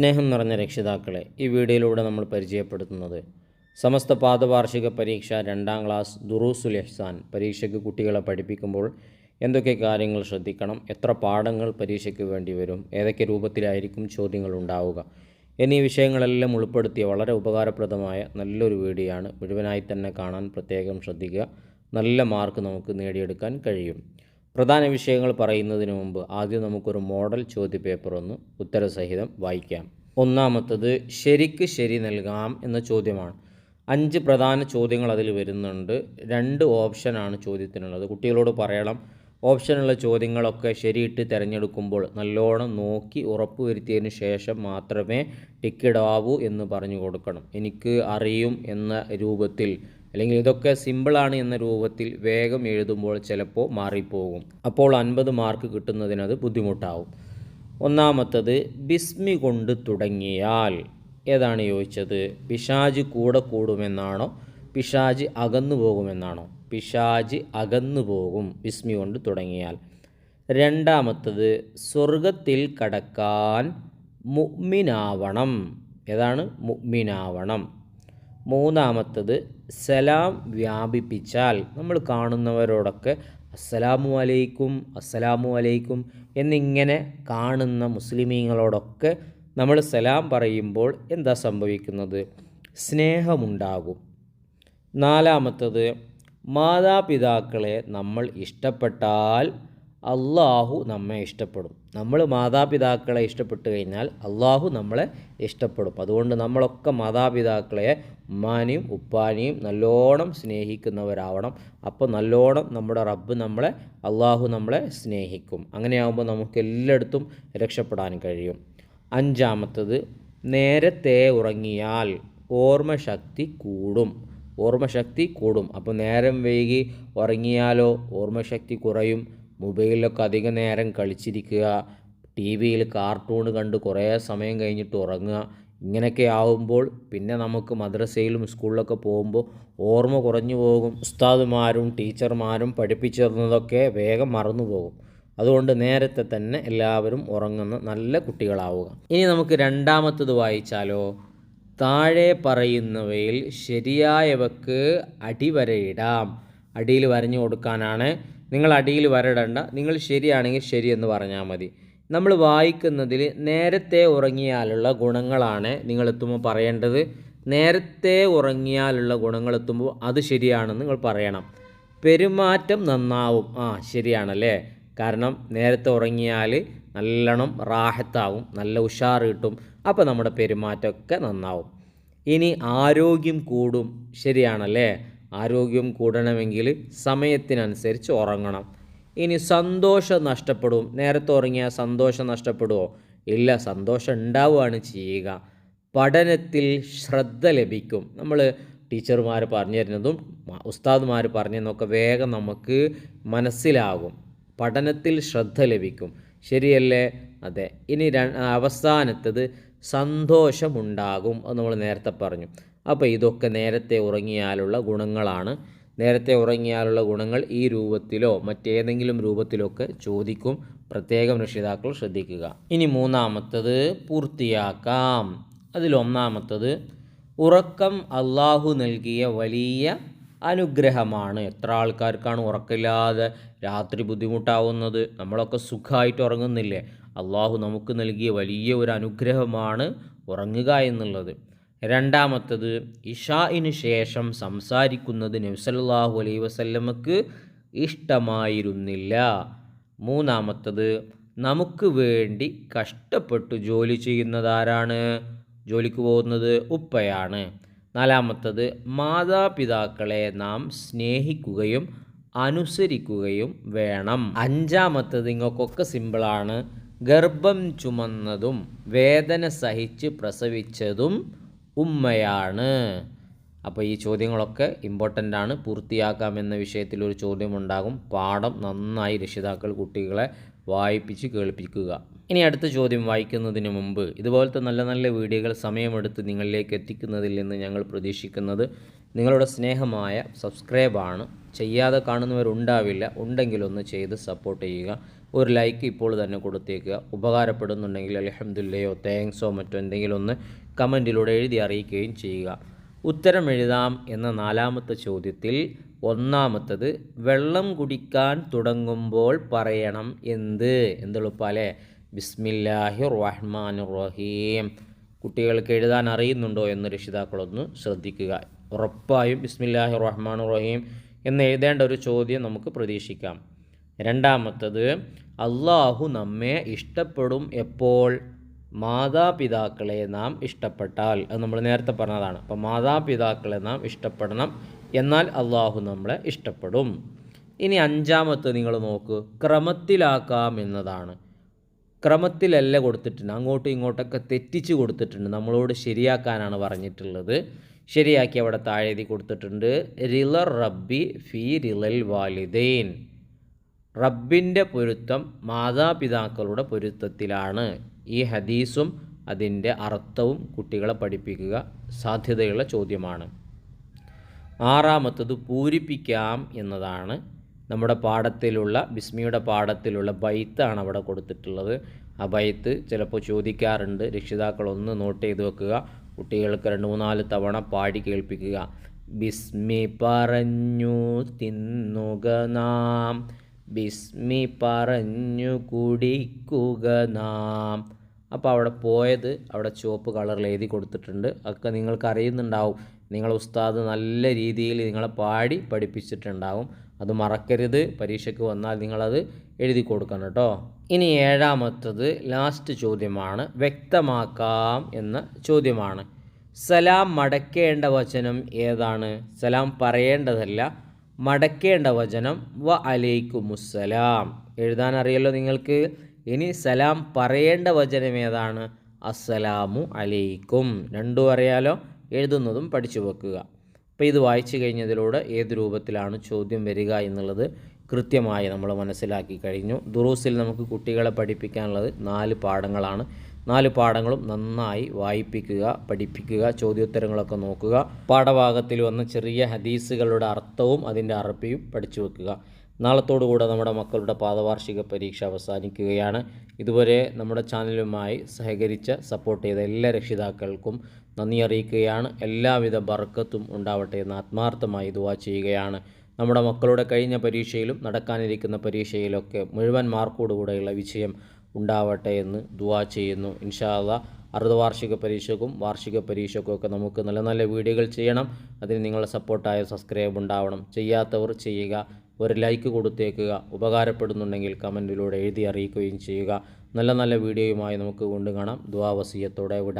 സ്നേഹം നിറഞ്ഞ രക്ഷിതാക്കളെ, ഈ വീഡിയോയിലൂടെ നമ്മൾ പരിചയപ്പെടുത്തുന്നത് സമസ്ത പാദവാർഷിക പരീക്ഷ 2ാം ക്ലാസ് ദുറൂസുൽ ഇഹ്സാൻ പരീക്ഷയ്ക്ക് കുട്ടികളെ പഠിപ്പിക്കുമ്പോൾ എന്തൊക്കെ കാര്യങ്ങൾ ശ്രദ്ധിക്കണം, എത്ര പാഠങ്ങൾ പരീക്ഷയ്ക്ക് വേണ്ടി വരും, ഏതൊക്കെ രൂപത്തിലായിരിക്കും ചോദ്യങ്ങൾ ഉണ്ടാവുക എന്നീ വിഷയങ്ങളെല്ലാം ഉൾപ്പെടുത്തിയ വളരെ ഉപകാരപ്രദമായ നല്ലൊരു വീഡിയോ ആണ്. മുഴുവനായി തന്നെ കാണാൻ പ്രത്യേകം ശ്രദ്ധിക്കുക. നല്ല മാർക്ക് നമുക്ക് നേടിയെടുക്കാൻ കഴിയും. പ്രധാന വിഷയങ്ങൾ പറയുന്നതിന് മുമ്പ് ആദ്യം നമുക്കൊരു മോഡൽ ചോദ്യപേപ്പർ ഒന്ന് ഉത്തരസഹിതം വായിക്കാം. ഒന്നാമത്തത് ശരിക്ക് ശരി നൽകാം എന്ന ചോദ്യമാണ്. 5 പ്രധാന ചോദ്യങ്ങൾ അതിൽ വരുന്നുണ്ട്. 2 ഓപ്ഷനാണ് ചോദ്യത്തിനുള്ളത്. കുട്ടികളോട് പറയണം, ഓപ്ഷനുള്ള ചോദ്യങ്ങളൊക്കെ ശരിയിട്ട് തിരഞ്ഞെടുക്കുമ്പോൾ നല്ലോണം നോക്കി ഉറപ്പുവരുത്തിയതിന് ശേഷം മാത്രമേ ടിക്കിടാവൂ എന്ന് പറഞ്ഞു കൊടുക്കണം. എനിക്ക് അറിയും എന്ന രൂപത്തിൽ, അല്ലെങ്കിൽ ഇതൊക്കെ സിമ്പിളാണ് എന്ന രൂപത്തിൽ വേഗം എഴുതുമ്പോൾ ചിലപ്പോൾ മാറിപ്പോകും. അപ്പോൾ 50 മാർക്ക് കിട്ടുന്നതിനത് ബുദ്ധിമുട്ടാവും. ഒന്നാമത്തത് ബിസ്മി കൊണ്ട് തുടങ്ങിയാൽ ഏതാണ് ചോദിച്ചത്? പിശാച് കൂടെ കൂടുമെന്നാണോ, പിശാച് അകന്നു പോകുമെന്നാണോ? പിശാച് അകന്നു പോകും ബിസ്മി കൊണ്ട് തുടങ്ങിയാൽ. രണ്ടാമത്തത് സ്വർഗത്തിൽ കടക്കാൻ മുഅ്മിനാവണം. ഏതാണ്? മുഅ്മിനാവണം. മൂന്നാമത്തത് സലാം വ്യാപിപ്പിച്ചാൽ, നമ്മൾ കാണുന്നവരോടൊക്കെ അസ്സലാമു അലൈക്കും അസ്സലാമു അലൈക്കും എന്നിങ്ങനെ കാണുന്ന മുസ്ലിമീങ്ങളോടൊക്കെ നമ്മൾ സലാം പറയുമ്പോൾ എന്താ സംഭവിക്കുന്നത്? സ്നേഹമുണ്ടാകും. നാലാമത്തത് മാതാപിതാക്കളെ നമ്മൾ ഇഷ്ടപ്പെട്ടാൽ അള്ളാഹു നമ്മെ ഇഷ്ടപ്പെടും. നമ്മൾ മാതാപിതാക്കളെ ഇഷ്ടപ്പെട്ട് കഴിഞ്ഞാൽ അള്ളാഹു നമ്മളെ ഇഷ്ടപ്പെടും. അതുകൊണ്ട് നമ്മളൊക്കെ മാതാപിതാക്കളെ, ഉമ്മാനെയും ഉപ്പാനെയും നല്ലോണം സ്നേഹിക്കുന്നവരാവണം. അപ്പോൾ നല്ലോണം നമ്മുടെ റബ്ബ് നമ്മളെ, അള്ളാഹു നമ്മളെ സ്നേഹിക്കും. അങ്ങനെയാകുമ്പോൾ നമുക്ക് എല്ലായിടത്തും രക്ഷപ്പെടാൻ കഴിയും. അഞ്ചാമത്തത് നേരത്തെ ഉറങ്ങിയാൽ ഓർമ്മശക്തി കൂടും. ഓർമ്മശക്തി കൂടും. അപ്പോൾ നേരം വൈകി ഉറങ്ങിയാലോ ഓർമ്മശക്തി കുറയും. മൊബൈലിലൊക്കെ അധിക നേരം കളിച്ചിരിക്കുക, ടി വിയിൽ കാർട്ടൂൺ കണ്ട് കുറേ സമയം കഴിഞ്ഞിട്ട് ഉറങ്ങുക, ഇങ്ങനെയൊക്കെ ആവുമ്പോൾ പിന്നെ നമുക്ക് മദ്രസയിലും സ്കൂളിലൊക്കെ പോകുമ്പോൾ ഓർമ്മ കുറഞ്ഞു പോകും. ഉസ്താദുമാരും ടീച്ചർമാരും പഠിപ്പിച്ചു തന്നതൊക്കെ വേഗം മറന്നു പോകും. അതുകൊണ്ട് നേരത്തെ തന്നെ എല്ലാവരും ഉറങ്ങുന്ന നല്ല കുട്ടികളാവുക. ഇനി നമുക്ക് രണ്ടാമത്തത് വായിച്ചാലോ? താഴെ പറയുന്നവയിൽ ശരിയായവക്ക് അടിവരയിടാം. അടിയിൽ വരഞ്ഞു കൊടുക്കാനാണ്. നിങ്ങൾ അടിയിൽ വരടണ്ട, നിങ്ങൾ ശരിയാണെങ്കിൽ ശരി എന്ന് പറഞ്ഞാൽ മതി. നമ്മൾ വായിക്കുന്നതിൽ നേരത്തെ ഉറങ്ങിയാലുള്ള ഗുണങ്ങളാണ് നിങ്ങളെത്തുമ്പോൾ പറയേണ്ടത്. നേരത്തെ ഉറങ്ങിയാലുള്ള ഗുണങ്ങളെത്തുമ്പോൾ അത് ശരിയാണെന്ന് നിങ്ങൾ പറയണം. പെരുമാറ്റം നന്നാവും. ശരിയാണല്ലേ. കാരണം നേരത്തെ ഉറങ്ങിയാൽ നല്ലോണം റാഹത്താവും, നല്ല ഉഷാർ കിട്ടും. അപ്പോൾ നമ്മുടെ പെരുമാറ്റമൊക്കെ നന്നാവും. ഇനി ആരോഗ്യം കൂടും. ശരിയാണല്ലേ. ആരോഗ്യം കൂടണമെങ്കിൽ സമയത്തിനനുസരിച്ച് ഉറങ്ങണം. ഇനി സന്തോഷം നഷ്ടപ്പെടും. നേരത്തെ ഉറങ്ങിയാൽ സന്തോഷം നഷ്ടപ്പെടുമോ? ഇല്ല, സന്തോഷം ഉണ്ടാവുകയാണ് ചെയ്യുക. പഠനത്തിൽ ശ്രദ്ധ ലഭിക്കും. നമ്മൾ ടീച്ചർമാർ പറഞ്ഞു തരുന്നതും ഉസ്താദുമാർ പറഞ്ഞതൊക്കെ വേഗം നമുക്ക് മനസ്സിലാകും. പഠനത്തിൽ ശ്രദ്ധ ലഭിക്കും. ശരിയല്ലേ? അതെ. ഇനി അവസാനത്തത് സന്തോഷമുണ്ടാകും. അത് നമ്മൾ നേരത്തെ പറഞ്ഞു. അപ്പോൾ ഇതൊക്കെ നേരത്തെ ഉറങ്ങിയാലുള്ള ഗുണങ്ങളാണ്. നേരത്തെ ഉറങ്ങിയാലുള്ള ഗുണങ്ങൾ ഈ രൂപത്തിലോ മറ്റേതെങ്കിലും രൂപത്തിലോ ഒക്കെ ചോദിക്കും. പ്രത്യേകം രക്ഷിതാക്കൾ ശ്രദ്ധിക്കുക. ഇനി മൂന്നാമത്തത് പൂർത്തിയാക്കാം. അതിലൊന്നാമത്തത് ഉറക്കം അള്ളാഹു നൽകിയ വലിയ അനുഗ്രഹമാണ്. എത്ര ആൾക്കാർക്കാണ് ഉറക്കമില്ലാതെ രാത്രി ബുദ്ധിമുട്ടാവുന്നത്? നമ്മളൊക്കെ സുഖമായിട്ട് ഉറങ്ങുന്നില്ലേ? അള്ളാഹു നമുക്ക് നൽകിയ വലിയ ഒരു അനുഗ്രഹമാണ് ഉറങ്ങുക എന്നുള്ളത്. രണ്ടാമത്തത് ഇശാഇന് ശേഷം സംസാരിക്കുന്നത് നബി സല്ലല്ലാഹു അലൈഹി വസല്ലമക്ക് ഇഷ്ടമായിരുന്നില്ല. മൂന്നാമത്തത് നമുക്ക് വേണ്ടി കഷ്ടപ്പെട്ടു ജോലി ചെയ്യുന്നതാരാണ്? ജോലിക്ക് പോകുന്നത് ഉപ്പയാണ്. നാലാമത്തത് മാതാപിതാക്കളെ നാം സ്നേഹിക്കുകയും അനുസരിക്കുകയും വേണം. അഞ്ചാമത്തത് നിങ്ങൾക്കൊക്കെ സിമ്പിളാണ്. ഗർഭം ചുമന്നതും വേദന സഹിച്ച് പ്രസവിച്ചതും ഉമ്മയാണ്. അപ്പോൾ ഈ ചോദ്യങ്ങളൊക്കെ ഇമ്പോർട്ടൻ്റ് ആണ്. പൂർത്തിയാക്കാമെന്ന വിഷയത്തിൽ ഒരു ചോദ്യമുണ്ടാകും. പാഠം നന്നായി രക്ഷിതാക്കൾ കുട്ടികളെ വായിപ്പിച്ച് കേൾപ്പിക്കുക. ഇനി അടുത്ത ചോദ്യം വായിക്കുന്നതിന് മുമ്പ് ഇതുപോലത്തെ നല്ല നല്ല വീഡിയോകൾ സമയമെടുത്ത് നിങ്ങളിലേക്ക് എത്തിക്കുന്നതിൽ നിന്ന് ഞങ്ങൾ പ്രതീക്ഷിക്കുന്നത് നിങ്ങളുടെ സ്നേഹമായ സബ്സ്ക്രൈബാണ്. ചെയ്യാതെ കാണുന്നവരുണ്ടാവില്ല. ഉണ്ടെങ്കിലൊന്ന് ചെയ്ത് സപ്പോർട്ട് ചെയ്യുക. ഒരു ലൈക്ക് ഇപ്പോൾ തന്നെ കൊടുത്തേക്കുക. ഉപകാരപ്പെടുന്നുണ്ടെങ്കിൽ അൽഹംദുലില്ലയോ താങ്ക്സോ മറ്റോ എന്തെങ്കിലും ഒന്ന് കമൻറ്റിലൂടെ എഴുതി അറിയിക്കുകയും ചെയ്യുക. ഉത്തരം എഴുതാം എന്ന 4ാമത്തെ ചോദ്യത്തിൽ ഒന്നാമത്തത് വെള്ളം കുടിക്കാൻ തുടങ്ങുമ്പോൾ പറയണം എന്തെളുപ്പല്ലേ? ബിസ്മില്ലാഹിർ റഹ്മാനിർ റഹീം. കുട്ടികൾക്ക് എഴുതാൻ അറിയുന്നുണ്ടോ എന്ന് രക്ഷിതാക്കളൊന്ന് ശ്രദ്ധിക്കുക. ഉറപ്പായും ബിസ്മില്ലാഹിർ റഹ്മാനിർ റഹീം എന്ന് എഴുതേണ്ട ഒരു ചോദ്യം നമുക്ക് പ്രതീക്ഷിക്കാം. രണ്ടാമത്തത് അള്ളാഹു നമ്മെ ഇഷ്ടപ്പെടും എപ്പോൾ? മാതാപിതാക്കളെ നാം ഇഷ്ടപ്പെട്ടാൽ. അത് നമ്മൾ നേരത്തെ പറഞ്ഞതാണ്. അപ്പോൾ മാതാപിതാക്കളെ നാം ഇഷ്ടപ്പെടണം, എന്നാൽ അള്ളാഹു നമ്മളെ ഇഷ്ടപ്പെടും. ഇനി 5ാമത്തെ നിങ്ങൾ നോക്കൂ, ക്രമത്തിലാക്കാം എന്നതാണ്. ക്രമത്തിലല്ല കൊടുത്തിട്ടുണ്ട്, അങ്ങോട്ടും ഇങ്ങോട്ടൊക്കെ തെറ്റിച്ച് കൊടുത്തിട്ടുണ്ട്. നമ്മളോട് ശരിയാക്കാനാണ് പറഞ്ഞിട്ടുള്ളത്. ശരിയാക്കി അവിടെ താഴെ എഴുതി കൊടുത്തിട്ടുണ്ട്, റിളർ റബ്ബി ഫി റിളൽ വാലിദൈൻ. റബ്ബിൻ്റെ പൊരുത്തം മാതാപിതാക്കളുടെ പൊരുത്തത്തിലാണ്. ഈ ഹദീസും അതിൻ്റെ അർത്ഥവും കുട്ടികളെ പഠിപ്പിക്കുക സാധ്യതയുള്ള ചോദ്യമാണ്. 6ാമത്തത് പൂരിപ്പിക്കാം എന്നതാണ്. നമ്മുടെ പാഠത്തിലുള്ള ബിസ്മിയുടെ പാഠത്തിലുള്ള ബൈത്താണ് അവിടെ കൊടുത്തിട്ടുള്ളത്. ആ ബൈത്ത് ചിലപ്പോൾ ചോദിക്കാറുണ്ട്. രക്ഷിതാക്കളൊന്ന് നോട്ട് ചെയ്ത് വെക്കുക. കുട്ടികൾക്ക് 2-3 തവണ പാടി കേൾപ്പിക്കുക. ബിസ്മി പറഞ്ഞു തിന്നുക നാം, ബിസ്മി പറഞ്ഞു കുടിക്കുക നാം. അപ്പോൾ അവിടെ പോയത് അവിടെ ചുവപ്പ് കളറിൽ എഴുതി കൊടുത്തിട്ടുണ്ട്. ഒക്കെ നിങ്ങൾക്ക് അറിയുന്നുണ്ടാവും. നിങ്ങളെ ഉസ്താദ് നല്ല രീതിയിൽ നിങ്ങളെ പാടി പഠിപ്പിച്ചിട്ടുണ്ടാവും. അത് മറക്കരുത്. പരീക്ഷയ്ക്ക് വന്നാൽ നിങ്ങളത് എഴുതി കൊടുക്കണം കേട്ടോ. ഇനി 7ാമത്തത് ലാസ്റ്റ് ചോദ്യമാണ്, വ്യക്തമാക്കാം എന്ന ചോദ്യമാണ്. സലാം മടക്കേണ്ട വചനം ഏതാണ്? സലാം പറയേണ്ടതല്ല, മടക്കേണ്ട വചനം വ അലൈക്കുമുസ്സലാം. എഴുതാൻ അറിയല്ലോ നിങ്ങൾക്ക്. ഇനി സലാം പറയേണ്ട വചനം ഏതാണ്? അസ്സലാമു അലൈക്കും. രണ്ടും അറിയാലോ, എഴുതുന്നതും പഠിച്ചു വെക്കുക. അപ്പോൾ ഇത് വായിച്ചു കഴിഞ്ഞതിലൂടെ ഏത് രൂപത്തിലാണ് ചോദ്യം വരിക എന്നുള്ളത് കൃത്യമായി നമ്മൾ മനസ്സിലാക്കി കഴിഞ്ഞു. ദുറൂസിൽ നമുക്ക് കുട്ടികളെ പഠിപ്പിക്കാനുള്ളത് 4 പാഠങ്ങളാണ്. 4 പാഠങ്ങളും നന്നായി വായിപ്പിക്കുക, പഠിപ്പിക്കുക, ചോദ്യോത്തരങ്ങളൊക്കെ നോക്കുക. പാഠഭാഗത്തിൽ വന്ന ചെറിയ ഹദീസുകളുടെ അർത്ഥവും അതിൻ്റെ അറബിയും പഠിച്ചു വെക്കുക. നാളത്തോടുകൂടെ നമ്മുടെ മക്കളുടെ പാദവാർഷിക പരീക്ഷ അവസാനിക്കുകയാണ്. ഇതുവരെ നമ്മുടെ ചാനലുമായി സഹകരിച്ച സപ്പോർട്ട് ചെയ്ത എല്ലാ രക്ഷിതാക്കൾക്കും നന്ദി അറിയിക്കുകയാണ്. എല്ലാവിധ ബർക്കത്തും ഉണ്ടാവട്ടെ എന്ന് ആത്മാർത്ഥമായി ദുആ ചെയ്യുകയാണ്. നമ്മുടെ മക്കളുടെ കഴിഞ്ഞ പരീക്ഷയിലും നടക്കാനിരിക്കുന്ന പരീക്ഷയിലൊക്കെ മുഴുവൻ മാർക്കോടുകൂടെയുള്ള വിജയം ഉണ്ടാവട്ടെ എന്ന് ദുആ ചെയ്യുന്നു. ഇൻഷാ അല്ലാഹ് അർദ്ധവാർഷിക പരീക്ഷയ്ക്കും വാർഷിക പരീക്ഷയ്ക്കും ഒക്കെ നമുക്ക് നല്ല നല്ല വീഡിയോകൾ ചെയ്യണം. അതിന് നിങ്ങളുടെ സപ്പോർട്ടായ സബ്സ്ക്രൈബ് ഉണ്ടാവണം. ചെയ്യാത്തവർ ചെയ്യുക, ഒരു ലൈക്ക് കൊടുത്തേക്കുക. ഉപകാരപ്പെടുന്നുണ്ടെങ്കിൽ കമൻറ്റിലൂടെ എഴുതി അറിയിക്കുകയും ചെയ്യുക. നല്ല നല്ല വീഡിയോയുമായി നമുക്ക് വീണ്ടും കാണാം. ദുആ വസിയത്തോടെ വിടാം.